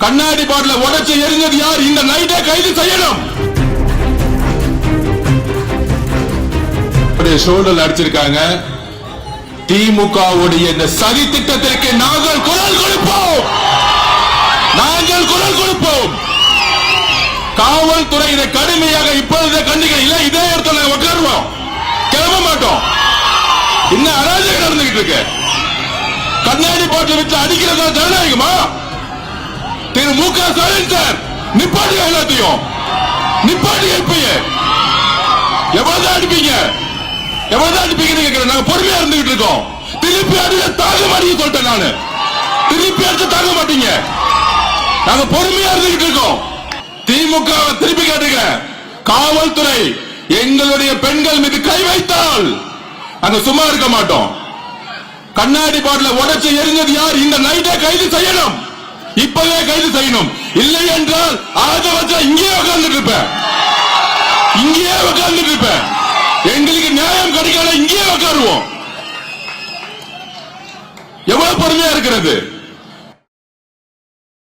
கண்ணாடி பாட்டில உடைச்சு எரிஞ்சது யார்? இந்த நைட்டே கைது செய்யணும். சூழல் அடிச்சிருக்காங்க. திமுகவுடைய இந்த சதி திட்டத்திற்கு நாங்கள் குரல் கொடுப்போம். நாங்கள் குரல் கொடுப்போம். காவல்துறை இதை கடுமையாக இப்பொழுது கண்டிக்கல. இதே இடத்துல உட்காருவோம், கிளம்ப மாட்டோம். இன்னும் அராஜகம் நடந்துகிட்டு இருக்கு. கண்ணாடி பாட்டில் வச்சு அடிக்கிறதா ஜனநாயகமா? திரு மு க ஸ்டாலின் சார், நிப்பாட்டுங்க, எல்லாத்தையும் நிப்பாட்டுங்க. இப்பயே எவ்வளவுதான் அடிப்பீங்க? எவ்வளவுதான் அடிப்பீங்கன்னு கேட்கிறேன். நாங்க பொறுமையா இருந்துகிட்டு இருக்கோம். திருப்பி அடிக்க தாங்க மாட்டீங்க சொல்லிட்டேன். நானு திருப்பி அடிச்சு தாங்க மாட்டீங்க. நாங்க பொறுமையா இருந்துகிட்டு இருக்கோம். திமுக திருப்பி கேட்டுங்க. காவல்துறை எங்களுடைய பெண்கள் மீது கை வைத்தால் நாங்க சும்மா இருக்க மாட்டோம். கண்ணாடி பாட்டில உடைச்சு எரிஞ்சது யார்? இந்த நைட்டே கைது செய்யணும். இப்பவே கைது செய்யணும். இல்லை என்றால் ஆதவற்ற இங்கேயே உட்கார்ந்துட்டு இருப்பேன். இங்கேயே உட்கார்ந்துட்டு இருப்பேன். எங்களுக்கு நியாயம் கிடைக்காத இங்கேயே உட்காருவோம். எவ்வளவு பொறுமையா இருக்கிறது?